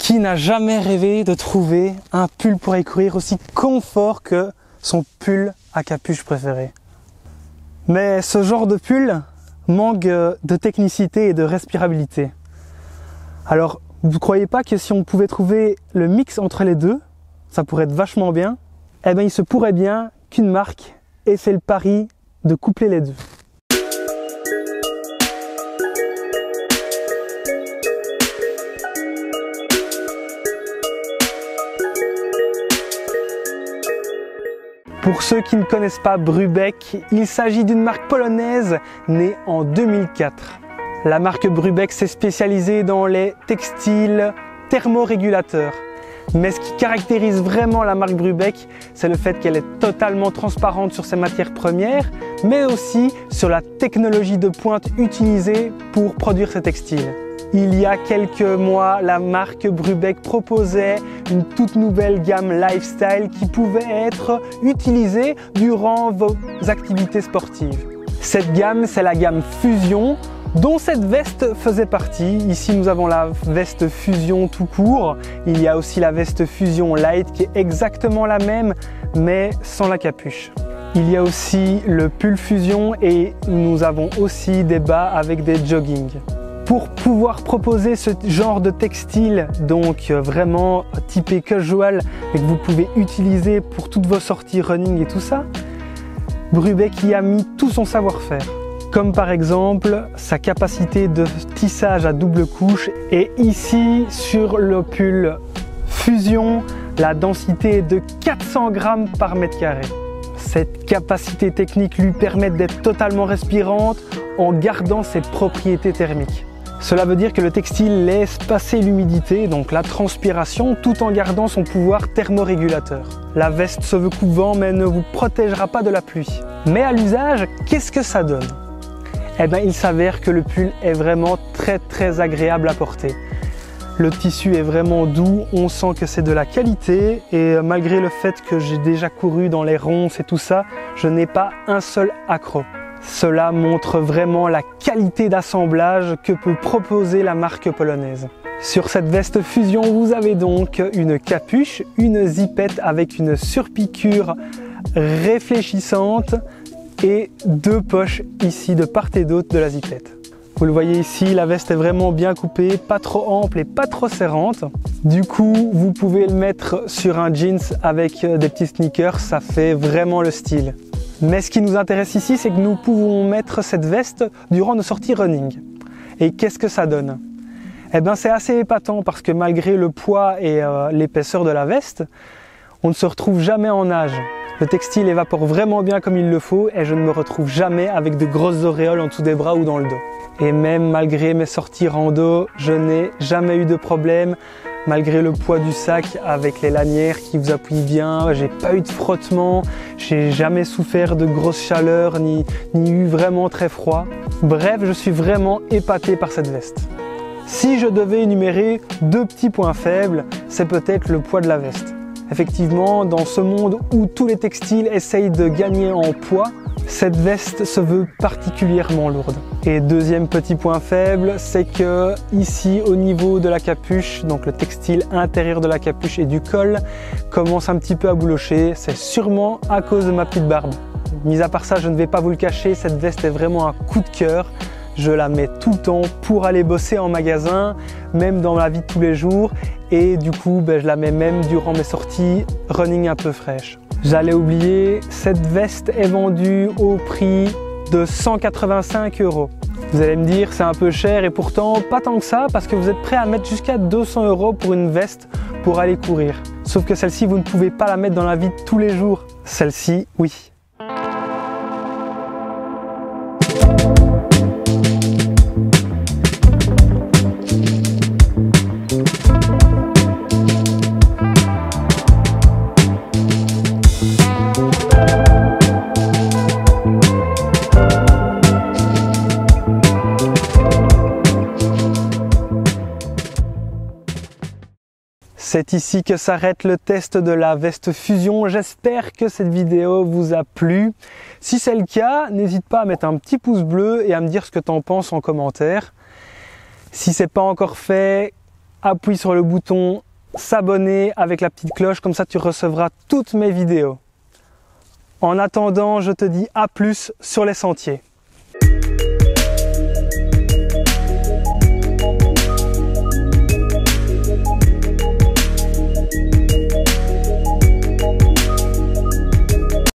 Qui n'a jamais rêvé de trouver un pull pour aller courir aussi confort que son pull à capuche préféré? Mais ce genre de pull manque de technicité et de respirabilité. Alors, vous ne croyez pas que si on pouvait trouver le mix entre les deux, ça pourrait être vachement bien? Eh bien, il se pourrait bien qu'une marque ait fait le pari de coupler les deux. Pour ceux qui ne connaissent pas Brubeck, il s'agit d'une marque polonaise née en 2004. La marque Brubeck s'est spécialisée dans les textiles thermorégulateurs. Mais ce qui caractérise vraiment la marque Brubeck, c'est le fait qu'elle est totalement transparente sur ses matières premières, mais aussi sur la technologie de pointe utilisée pour produire ces textiles. Il y a quelques mois, la marque Brubeck proposait une toute nouvelle gamme lifestyle qui pouvait être utilisée durant vos activités sportives. Cette gamme, c'est la gamme Fusion, dont cette veste faisait partie. Ici, nous avons la veste Fusion tout court. Il y a aussi la veste Fusion Light qui est exactement la même, mais sans la capuche. Il y a aussi le pull Fusion et nous avons aussi des bas avec des joggings. Pour pouvoir proposer ce genre de textile, donc vraiment typé casual et que vous pouvez utiliser pour toutes vos sorties running et tout ça, Brubeck y a mis tout son savoir-faire. Comme par exemple sa capacité de tissage à double couche. Et ici sur le pull Fusion, la densité est de 400 grammes par mètre carré. Cette capacité technique lui permet d'être totalement respirante en gardant ses propriétés thermiques. Cela veut dire que le textile laisse passer l'humidité, donc la transpiration, tout en gardant son pouvoir thermorégulateur. La veste se veut coupe-vent mais ne vous protégera pas de la pluie. Mais à l'usage, qu'est-ce que ça donne? Eh bien, il s'avère que le pull est vraiment très agréable à porter. Le tissu est vraiment doux, on sent que c'est de la qualité et malgré le fait que j'ai déjà couru dans les ronces et tout ça, je n'ai pas un seul accroc. Cela montre vraiment la qualité d'assemblage que peut proposer la marque polonaise. Sur cette veste Fusion, vous avez donc une capuche, une zipette avec une surpiqûre réfléchissante et deux poches ici de part et d'autre de la zipette. Vous le voyez ici, la veste est vraiment bien coupée, pas trop ample et pas trop serrante. Du coup, vous pouvez le mettre sur un jeans avec des petits sneakers, ça fait vraiment le style. Mais ce qui nous intéresse ici, c'est que nous pouvons mettre cette veste durant nos sorties running. Et qu'est-ce que ça donne? Eh bien, c'est assez épatant parce que malgré le poids et l'épaisseur de la veste, on ne se retrouve jamais en nage. Le textile évapore vraiment bien comme il le faut et je ne me retrouve jamais avec de grosses auréoles en dessous des bras ou dans le dos. Et même malgré mes sorties rando, je n'ai jamais eu de problème. Malgré le poids du sac avec les lanières qui vous appuient bien, j'ai pas eu de frottement, j'ai jamais souffert de grosses chaleurs ni eu vraiment très froid. Bref, je suis vraiment épaté par cette veste. Si je devais énumérer deux petits points faibles, c'est peut-être le poids de la veste. Effectivement, dans ce monde où tous les textiles essayent de gagner en poids, cette veste se veut particulièrement lourde. Et deuxième petit point faible, c'est que ici au niveau de la capuche, donc le textile intérieur de la capuche et du col commence un petit peu à boulocher. C'est sûrement à cause de ma petite barbe. Mis à part ça, je ne vais pas vous le cacher, cette veste est vraiment un coup de cœur. Je la mets tout le temps pour aller bosser en magasin, même dans la vie de tous les jours. Et du coup, je la mets même durant mes sorties running un peu fraîches. J'allais oublier, cette veste est vendue au prix de 185 €. Vous allez me dire, c'est un peu cher et pourtant pas tant que ça parce que vous êtes prêt à mettre jusqu'à 200 € pour une veste pour aller courir. Sauf que celle-ci, vous ne pouvez pas la mettre dans la vie de tous les jours. Celle-ci, oui. C'est ici que s'arrête le test de la veste Fusion. J'espère que cette vidéo vous a plu. Si c'est le cas, n'hésite pas à mettre un petit pouce bleu et à me dire ce que tu en penses en commentaire. Si ce n'est pas encore fait, appuie sur le bouton s'abonner avec la petite cloche, comme ça tu recevras toutes mes vidéos. En attendant, je te dis à plus sur les sentiers.